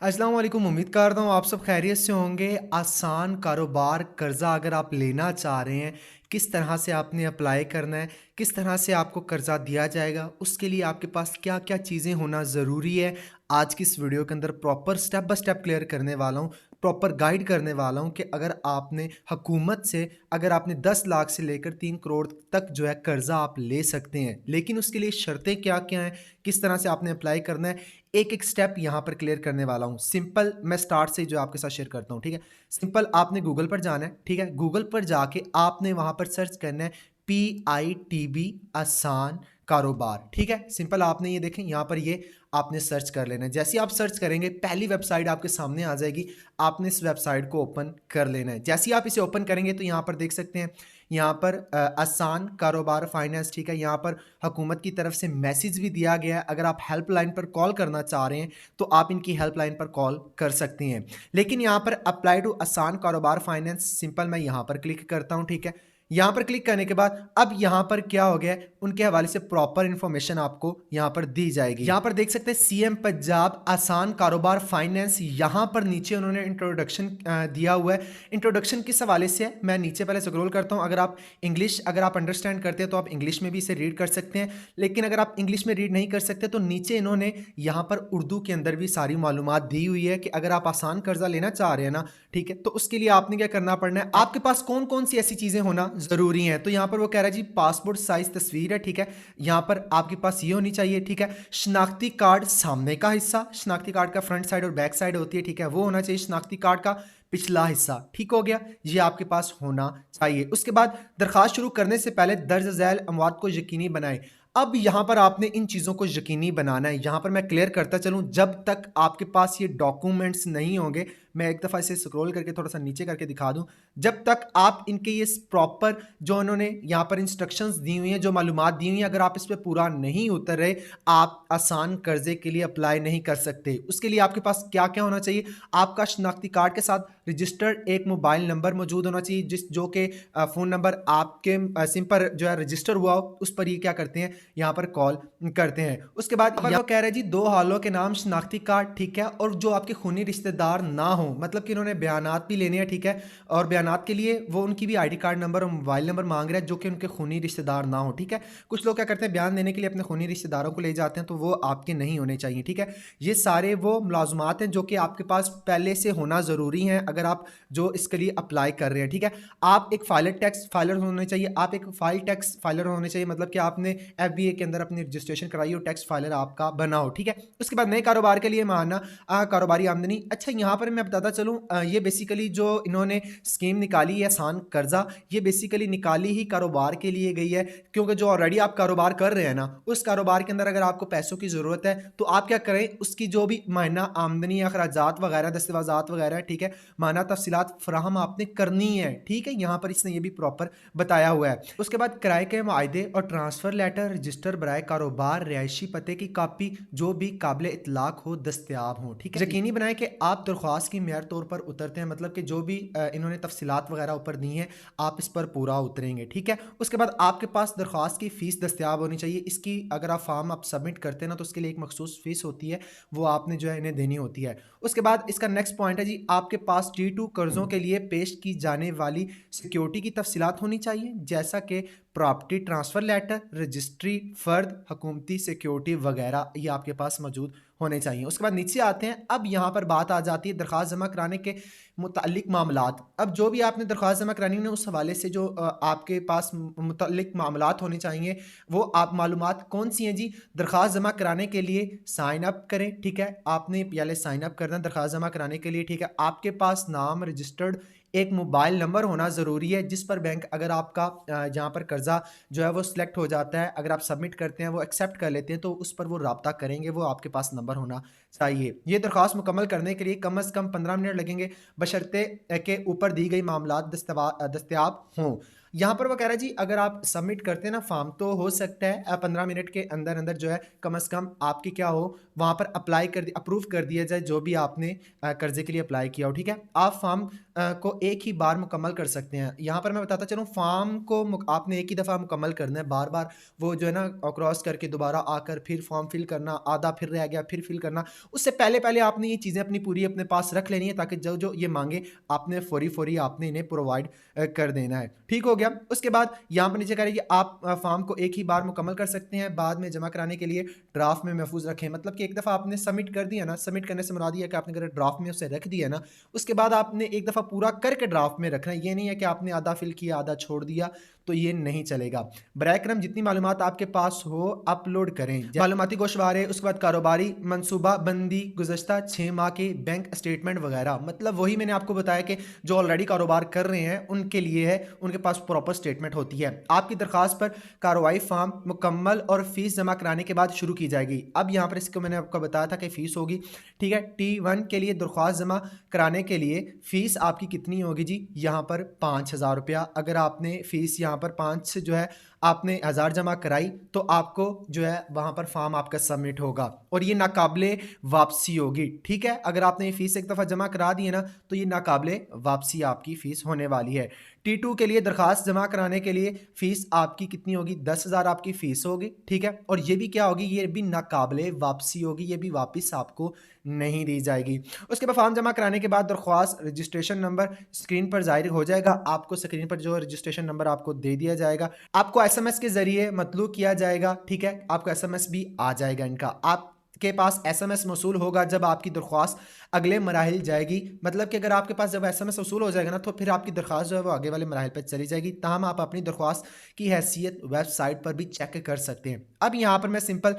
अस्सलाम वालेकुम। उम्मीद करता हूँ आप सब खैरियत से होंगे। आसान कारोबार कर्ज़ा अगर आप लेना चाह रहे हैं, किस तरह से आपने अप्लाई करना है, किस तरह से आपको कर्ज़ा दिया जाएगा, उसके लिए आपके पास क्या-क्या चीज़ें होना ज़रूरी है, आज की इस वीडियो के अंदर proper step by step clear करने वाला हूँ, प्रॉपर गाइड करने वाला हूँ कि अगर आपने हुकूमत से अगर आपने 10 लाख से लेकर 3 करोड़ तक जो है कर्ज़ा आप ले सकते हैं। लेकिन उसके लिए शर्तें क्या-क्या हैं, किस तरह से आपने अप्लाई करना है, एक-एक स्टेप यहाँ पर क्लियर करने वाला हूँ। सिंपल मैं स्टार्ट से जो आपके साथ शेयर करता हूँ, ठीक है? सिंपल आपने गूगल पर जाना है, ठीक है? गूगल पर जाके आपने वहाँ पर सर्च करना है PITB आसान कारोबार, ठीक है? सिंपल आपने ये देखें यहाँ पर ये आपने सर्च कर लेना है। जैसे ही आप सर्च करेंगे पहली वेबसाइट आपके सामने आ जाएगी, आपने इस वेबसाइट को ओपन कर लेना है। जैसे ही आप इसे ओपन करेंगे तो यहाँ पर देख सकते हैं, यहाँ पर आसान कारोबार फाइनेंस, ठीक है? यहाँ पर हुकूमत की तरफ से मैसेज भी दिया गया है। अगर आप हेल्पलाइन पर कॉल करना चाह रहे हैं तो आप इनकी हेल्पलाइन पर कॉल कर सकते हैं। लेकिन यहाँ पर अप्लाई टू आसान कारोबार फाइनेंस सिंपल मैं यहाँ पर क्लिक करता हूँ, ठीक है? यहाँ पर क्लिक करने के बाद अब यहाँ पर क्या हो गया है, उनके हवाले से प्रॉपर इंफॉर्मेशन आपको यहाँ पर दी जाएगी। यहाँ पर देख सकते हैं सीएम पंजाब आसान कारोबार फाइनेंस, यहाँ पर नीचे उन्होंने इंट्रोडक्शन दिया हुआ है। इंट्रोडक्शन किस हवाले से है मैं नीचे पहले स्क्रॉल करता हूँ। अगर आप अंडरस्टैंड करते हैं तो आप इंग्लिश में भी इसे रीड कर सकते हैं, लेकिन अगर आप इंग्लिश में रीड नहीं कर सकते तो नीचे इन्होंने यहाँ पर उर्दू के अंदर भी सारी मालूमात दी हुई है कि अगर आप आसान कर्जा लेना चाह रहे हैं ना, ठीक है, तो उसके लिए आपने क्या करना पड़ना है, आपके पास कौन कौन सी ऐसी चीजें होना जरूरी हैं। तो यहाँ पर वो कह रहा है जी पासपोर्ट साइज तस्वीर है, ठीक है, यहाँ पर आपके पास ये होनी चाहिए, ठीक है। शनाख्ती कार्ड सामने का हिस्सा, शनाख्ती कार्ड का फ्रंट साइड और बैक साइड होती है, ठीक है, वो होना चाहिए। शनाख्ती कार्ड का पिछला हिस्सा, ठीक हो गया, ये आपके पास होना चाहिए। उसके बाद दरखास्त शुरू करने से पहले दर्ज झैल अमवात को यकीनी बनाएं। अब यहां पर आपने इन चीजों को यकीनी बनाना है। यहां पर मैं क्लियर करता चलूं, जब तक आपके पास ये डॉक्यूमेंट्स नहीं होंगे, मैं एक दफा इसे स्क्रॉल करके थोड़ा सा नीचे करके दिखा दूं, जब तक आप इनके ये प्रॉपर जो उन्होंने यहां पर इंस्ट्रक्शंस दी हुई हैं, जो मालूमात दी हुई हैं, अगर आप इस पर पूरा नहीं उतर रहे, आप आसान कर्जे के लिए अप्लाई नहीं कर सकते। उसके लिए आपके पास क्या क्या होना चाहिए, आपका शनाख्ती कार्ड के साथ रजिस्टर्ड एक मोबाइल नंबर मौजूद होना चाहिए, जो कि फोन नंबर आपके सिम पर जो है रजिस्टर हुआ हो, उस पर ये क्या करते हैं, यहाँ पर कॉल करते हैं। उसके बाद यहाँ कह रहे हैं जी 2 हालों के नाम शनाख्ती कार्ड, ठीक है, और जो आपके खूनी रिश्तेदार ना हो, मतलब कि इन्होंने बयानात भी लेने हैं, ठीक है, और बयानात के लिए वो उनकी भी आईडी कार्ड नंबर और मोबाइल नंबर मांग रहे हैं जो कि उनके खूनी रिश्तेदार ना हो, ठीक है। कुछ लोग क्या करते हैं, बयान देने के लिए अपने खूनी रिश्तेदारों को ले जाते हैं, तो वो आपके नहीं होने चाहिए, ठीक है। ये सारे वो मुलाजमात हैं जो कि आपके पास पहले से होना जरूरी है अगर आप जो इसके लिए अप्लाई कर रहे हैं, ठीक है। आप एक फाइलर टैक्स फाइलर होने चाहिए, आप एक फाइल टैक्स फाइलर होने चाहिए, मतलब कि आपने एफबीए के अंदर अपनी रजिस्ट्रेशन कराई हो, टैक्स फाइलर आपका बना हो, ठीक है। उसके बाद नए कारोबार के लिए माना कारोबारी आमदनी। अच्छा, यहाँ पर मैं बताता चलूँ, ये बेसिकली जो इन्होंने स्कीम निकाली है आसान कर्जा, ये बेसिकली निकाली ही कारोबार के लिए गई है, क्योंकि जो ऑलरेडी आप कारोबार कर रहे हैं ना, उस कारोबार के अंदर अगर आपको पैसों की ज़रूरत है तो आप क्या करें, उसकी जो भी माहिना आमदनी अखराजात वगैरह दस्तावेजात वगैरह, ठीक है, माना तफसीलात फराहम आपने करनी है, ठीक है। यहाँ पर इसने ये भी प्रॉपर बताया हुआ है। उसके बाद किराए के मुआहदे और ट्रांसफर लेटर, रजिस्टर बराए कारोबार, रिहायशी पते की कापी जो भी काबिल इतलाक हो दस्तयाब हो, ठीक है। यकीनी बनाए कि आप दरख्वास्त की मेयर तौर पर उतरते हैं, मतलब कि जो भी इन्होंने तफसीलात वगैरह ऊपर दी हैं आप इस पर पूरा उतरेंगे, ठीक है। उसके बाद आपके पास दरख्वास्त की फ़ीस दस्तयाब होनी चाहिए। इसकी अगर आप फॉर्म आप सबमिट करते हैं ना, तो उसके लिए एक मखसूस फ़ीस होती है, वो आपने जो है इन्हें देनी होती है। उसके बाद इसका नेक्स्ट पॉइंट है जी, आपके पास T2 कर्ज़ों के लिए पेश की जाने वाली सिक्योरिटी की तफसीलात होनी चाहिए, जैसा कि प्रॉपर्टी ट्रांसफ़र लेटर, रजिस्ट्री, फ़र्द, हुकूमती सिक्योरिटी वगैरह, ये आपके पास मौजूद होने चाहिए। उसके बाद नीचे आते हैं, अब यहाँ पर बात आ जाती है दरख्वास्त जमा कराने के मुतालिक मामलात। अब जो भी आपने दरख्वास्त जमा करानी है, उस हवाले से जो आपके पास मुतालिक मामलात होने चाहिए, वो आप मालूमात कौन सी हैं जी। दरख्वास्त जमा कराने के लिए साइन अप करें, ठीक है, आपने पहले साइन अप करना दरख्वास्त जमा कराने के लिए, ठीक है। आपके पास नाम, रजिस्टर्ड एक मोबाइल नंबर होना ज़रूरी है, जिस पर बैंक अगर आपका जहाँ पर कर्ज़ा जो है वो सिलेक्ट हो जाता है, अगर आप सबमिट करते हैं, वो एक्सेप्ट कर लेते हैं, तो उस पर वो रब्ता करेंगे, वो आपके पास नंबर होना चाहिए। ये दरख्वास्त मुकम्मल करने के लिए कम अज़ कम 15 मिनट लगेंगे, बशर्ते के ऊपर दी गई मामलात दस्तयाब हों। यहाँ पर वो कह रहा है जी अगर आप सबमिट करते हैं ना फॉर्म तो हो सकता है 15 मिनट के अंदर अंदर जो है कम से कम आपकी क्या हो वहाँ पर अप्लाई कर अप्रूव कर दिया जाए जो भी आपने कर्जे के लिए अप्लाई किया हो। ठीक है, आप फॉर्म को एक ही बार मुकम्मल कर सकते हैं। यहाँ पर मैं बताता चलूँ फॉर्म को आपने एक ही दफ़ा मुकम्मल करना है, बार बार वो जो है ना क्रॉस करके दोबारा आकर फिर फॉर्म फिल करना, आधा फिर रह गया फिर फिल करना, उससे पहले पहले आपने ये चीज़ें अपनी पूरी अपने पास रख लेनी है ताकि जो जो ये मांगे आपने फौरी फौरी आपने इन्हें प्रोवाइड कर देना है। ठीक हो गया। उसके बाद यहाँ पर नीचे कह रही है कि आप फॉर्म को एक ही बार मुकम्मल कर सकते हैं, बाद में जमा कराने के लिए ड्राफ्ट में महफूज रखें। मतलब कि एक दफ़ा आपने सबमिट कर दिया ना, सबमिट करने से मुराद ये है कि आपने अगर ड्राफ्ट में उसे रख दिया ना, उसके बाद आपने एक दफ़ा पूरा करके ड्राफ्ट में रखना है। ये नहीं है कि आपने आधा फिल किया आधा छोड़ दिया, तो ये नहीं चलेगा। बराए करम जितनी मालूमात आपके पास हो अपलोड करें। मालूमाती गोशवारे, उसके बाद कारोबारी मनसूबा बंदी, गुज़श्ता 6 माह के बैंक स्टेटमेंट वगैरह। मतलब वही मैंने आपको बताया कि जो ऑलरेडी कारोबार कर रहे हैं उनके लिए है, उनके पास प्रॉपर स्टेटमेंट होती है। आपकी दरखास्त पर कार्रवाई फॉर्म मुकम्मल और फीस जमा कराने के बाद शुरू की जाएगी। अब यहाँ पर इसको मैंने आपको बताया था कि फीस होगी। ठीक है, T1 के लिए दरख्वास्त जमा कराने के लिए फ़ीस आपकी कितनी होगी जी? यहाँ पर 5,000 रुपया। अगर आपने फ़ीस यहाँ पर 5 जो है आपने 1,000 जमा कराई तो आपको जो है वहाँ पर फॉर्म आपका सबमिट होगा और ये नाकाबिले वापसी होगी। ठीक है, अगर आपने ये फ़ीस एक दफ़ा जमा करा दी है ना तो ये नाकाबिले वापसी आपकी फ़ीस होने वाली है। T2 के लिए दरखास्त जमा कराने के लिए फ़ीस आपकी कितनी होगी? 10,000 आपकी फ़ीस होगी। ठीक है, और ये भी क्या होगी? ये भी नाकाबिले वापसी होगी, ये भी वापस आपको नहीं दी जाएगी। उसके बाद फॉर्म जमा कराने के बाद दरख्वास्त रजिस्ट्रेशन नंबर स्क्रीन पर ज़ाहिर हो जाएगा। आपको स्क्रीन पर जो रजिस्ट्रेशन नंबर आपको दे दिया जाएगा। आपको एसएमएस के ज़रिए मतलू किया जाएगा। ठीक है, आपको एसएमएस भी आ जाएगा इनका। आपके पास एसएमएस मौसूल होगा जब आपकी दरख्वास्त अगले मराहिल जाएगी। मतलब कि अगर आपके पास जब एसएमएस वसूल हो जाएगा ना तो फिर आपकी दरख्वास्त जो है वो आगे वाले मराहिल पर चली जाएगी। ताहम आप अपनी दरख्वास्त की हैसियत वेबसाइट पर भी चेक कर सकते हैं। अब यहाँ पर मैं सिंपल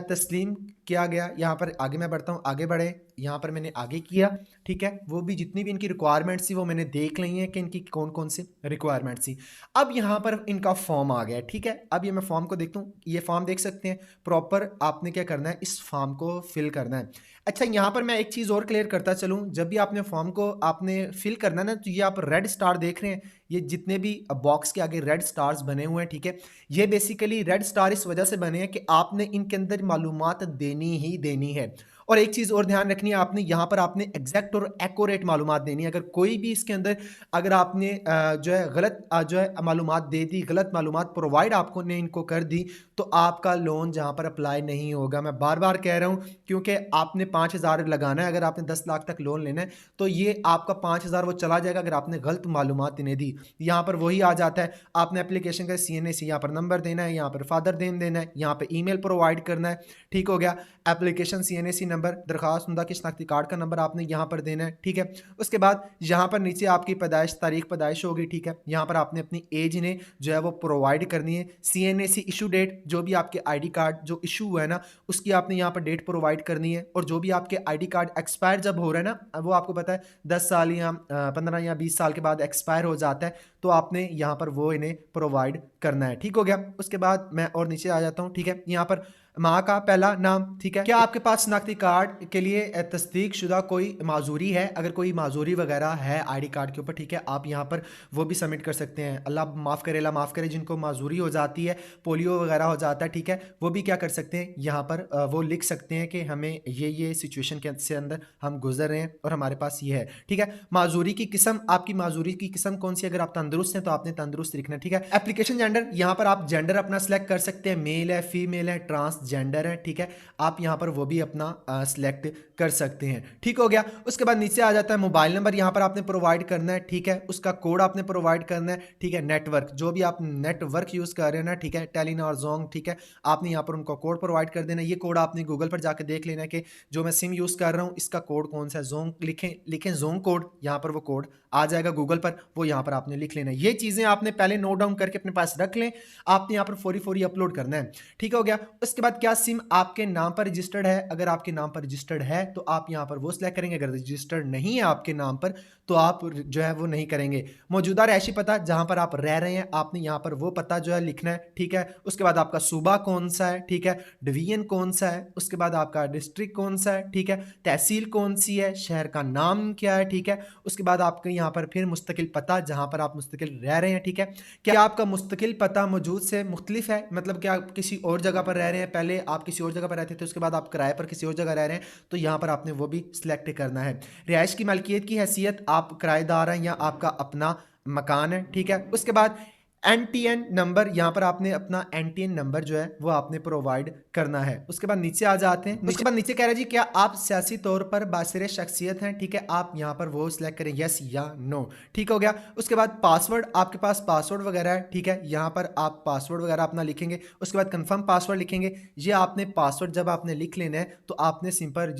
तस्लीम किया गया, यहाँ पर आगे मैं बढ़ता हूँ, आगे बढ़े, यहाँ पर मैंने आगे किया। ठीक है, वो भी जितनी भी इनकी रिक्वायरमेंट्स थी वो मैंने देख ली हैं कि इनकी कौन कौन सी रिक्वायरमेंट्स थी। अब यहाँ पर इनका फॉर्म आ गया। ठीक है, अब ये मैं फॉर्म को देखता हूँ, ये फॉर्म देख सकते हैं। प्रॉपर आपने क्या करना है, इस फॉर्म को फिल करना है। अच्छा, यहाँ पर मैं एक चीज़ और क्लियर करता चलूँ, जब भी आपने फॉर्म को आपने फिल करना है ना तो ये आप रेड स्टार देख रहे हैं, ये जितने भी बॉक्स के आगे रेड स्टार्स बने हुए हैं। ठीक है, ये बेसिकली रेड स्टार इस वजह से बने हैं कि आपने इनके अंदर मालूमात देनी ही देनी है। और एक चीज़ और ध्यान रखनी है आपने, यहाँ पर आपने एग्जैक्ट और एक्यूरेट मालूमात देनी है। अगर कोई भी इसके अंदर अगर आपने जो है गलत जो है मालूमात दे दी, गलत मालूमात प्रोवाइड आपको ने इनको कर दी तो आपका लोन जहाँ पर अप्लाई नहीं होगा। मैं बार बार कह रहा हूँ क्योंकि आपने 5,000 लगाना है, अगर आपने 10 लाख तक लोन लेना है तो ये आपका 5,000 वो चला जाएगा अगर आपने गलत मालूमात इन्हें दी। यहाँ पर वही आ जाता है, आपने एप्लीकेशन का CNAC यहाँ पर नंबर देना है, यहाँ पर फादर नेम देना है, यहाँ पर ईमेल प्रोवाइड करना है। ठीक हो गया, एप्लीकेशन CNAC नंबर, दरखास्त उम्दा की शनाख्ती कार्ड का नंबर आपने यहाँ पर देना है। ठीक है, उसके बाद यहाँ पर नीचे आपकी पैदाइश तारीख पैदाइश होगी। ठीक है, यहाँ पर आपने अपनी एज ने जो है वो प्रोवाइड करनी है। CNAC इशू डेट, जो भी आपके ID कार्ड जो इशू हुआ है ना उसकी आपने यहाँ पर डेट प्रोवाइड करनी है। और जो भी आपके ID कार्ड एक्सपायर जब हो रहा है ना, वो आपको पता है 10 साल या 15 या 20 साल के बाद एक्सपायर हो जाता है, तो आपने यहाँ पर वो इन्हें प्रोवाइड करना है। ठीक हो गया, उसके बाद मैं और नीचे आ जाता हूँ। ठीक है, यहाँ पर माँ का पहला नाम। ठीक है, क्या आपके पास शनाख्ती कार्ड के लिए तस्दीक शुदा कोई माजूरी है? अगर कोई माजूरी वगैरह है ID कार्ड के ऊपर, ठीक है, आप यहाँ पर वो भी सबमिट कर सकते हैं। अल्लाह माफ़ करे, अल्लाह माफ़ करे, जिनको माजूरी हो जाती है, पोलियो वगैरह हो जाता है, ठीक है, वो भी क्या कर सकते हैं, यहाँ पर वो लिख सकते हैं कि हमें ये सिचुएशन के से अंदर हम गुजर रहे हैं और हमारे पास ये है। ठीक है, माजूरी की किस्म, आपकी माजूरी की किस्म कौन सी? अगर आप तंदुरुस्त हैं तो आपने तंदुरुस्त लिखना है। ठीक है, एप्लीकेशन जेंडर, यहाँ पर आप जेंडर अपना सेलेक्ट कर सकते हैं, मेल है, फीमेल है, ट्रांसजेंडर है। ठीक है, आप यहाँ पर वो भी अपना सिलेक्ट कर सकते हैं। ठीक हो गया, उसके बाद नीचे आ जाता है मोबाइल नंबर, यहाँ पर आपने प्रोवाइड करना है। ठीक है, उसका कोड आपने प्रोवाइड करना है। ठीक है, नेटवर्क, जो भी आप नेटवर्क यूज़ कर रहे हैं ना, ठीक है, टेलीनॉर, जोंग, ठीक है, आपने यहाँ पर उनका कोड प्रोवाइड कर देना है। ये कोड आपने गूगल पर जाकर देख लेना है कि जो मैं सिम यूज़ कर रहा हूँ इसका कोड कौन सा है। जोंग लिखें जोंग कोड, यहाँ पर वो कोड आ जाएगा गूगल पर, वो यहाँ पर आपने लिख लेना है। ये चीज़ें आपने पहले नोट डाउन करके अपने पास रख लें, आपने यहाँ पर फौरी अपलोड करना है। ठीक हो गया, उसके बाद बाद क्या सिम आपके नाम पर रजिस्टर्ड है? अगर आपके नाम पर रजिस्टर्ड है तो आप यहाँ पर वो सिलेक्ट करेंगे, अगर रजिस्टर्ड नहीं है आपके नाम पर तो आप जो है वो नहीं करेंगे। मौजूदा रहायशी पता जहाँ पर आप रह रहे हैं आपने यहाँ पर वो पता जो है लिखना है, ठीक है। उसके बाद आपका सूबा कौन सा है, ठीक है, डिवीजन कौन सा है, उसके बाद आपका डिस्ट्रिक्ट कौन सा है, ठीक है, तहसील कौन सी है, शहर का नाम क्या है, ठीक है। उसके बाद आपके यहाँ पर फिर मुस्तकिल पता जहाँ पर आप मुस्तकिल रह रहे हैं, ठीक है। क्या आपका मुस्तकिल पता मौजूद से मुख्तलिफ है, मतलब क्या आप किसी और जगह पर रह रहे हैं, पहले आप किसी और जगह पर रहते थे उसके बाद आप किराए पर किसी और जगह रह रहे हैं, तो यहाँ पर आपने वो भी सिलेक्ट करना है। रिहाइश की मालकियत की हैसियत, आप किराएदार हैं या आपका अपना मकान है, ठीक है। उसके बाद एनटीएन नंबर, यहाँ पर आपने अपना एनटीएन नंबर जो है वो आपने प्रोवाइड करना है। उसके बाद नीचे आ जाते हैं, उसके बाद नीचे कह रहा है जी क्या आप सियासी तौर पर बासिर शख्सियत हैं, ठीक है। आप यहाँ पर वो सिलेक्ट करें यस या नो, ठीक हो गया। उसके बाद पासवर्ड, आपके पास पासवर्ड वगैरह है, ठीक है, यहाँ पर आप पासवर्ड वगैरह अपना लिखेंगे। उसके बाद कंफर्म पासवर्ड लिखेंगे। ये आपने पासवर्ड जब आपने लिख लेना है तो आपने सिंपल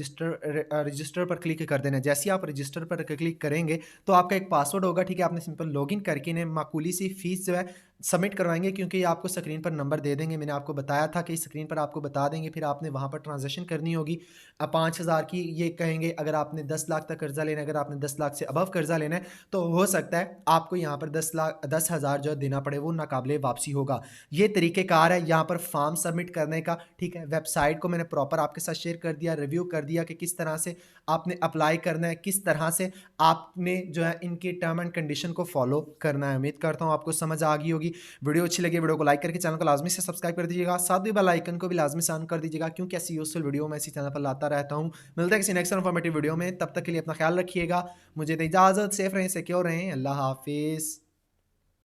रजिस्टर पर क्लिक कर देना है। जैसे ही आप रजिस्टर पर क्लिक करेंगे तो आपका एक पासवर्ड होगा, ठीक है। आपने सिंपल लॉगिन करके इन्हें माकूली सी फीस जो है सबमिट करवाएंगे, क्योंकि ये आपको स्क्रीन पर नंबर दे देंगे। मैंने आपको बताया था कि स्क्रीन पर आपको बता देंगे, फिर आपने वहाँ पर ट्रांजैक्शन करनी होगी। 5,000 की ये कहेंगे, अगर आपने 10 लाख तक कर्जा लेना है, अगर आपने 10 लाख से अबव कर्जा लेना है तो हो सकता है आपको यहाँ पर 10,000 जो देना पड़े, वो नाकाबिले वापसी होगा। ये तरीक़ेकार है यहाँ पर फॉर्म सबमिट करने का, ठीक है। वेबसाइट को मैंने प्रॉपर आपके साथ शेयर कर दिया, रिव्यू कर दिया कि किस तरह से आपने अप्लाई करना है, किस तरह से आपने जो है इनकी टर्म एंड कंडीशन को फॉलो करना है। उम्मीद करता हूँ आपको समझ आ गई होगी। वीडियो अच्छी लगी वीडियो को लाइक करके चैनल को लाजमी से सब्सक्राइब कर दीजिएगा, साथ ही बेल आइकन को भी लाजमी से ऑन कर दीजिएगा, क्योंकि ऐसी यूजफुल वीडियो मैं इसी चैनल पर लाता रहता हूँ। मिलता है किसी नेक्स्ट इन्फॉर्मेटिव वीडियो में, तब तक के लिए अपना ख्याल रखिएगा। मुझे तो इजाज़त, सेफ रहें, सिक्योर रहें, अल्लाह हाफिज़।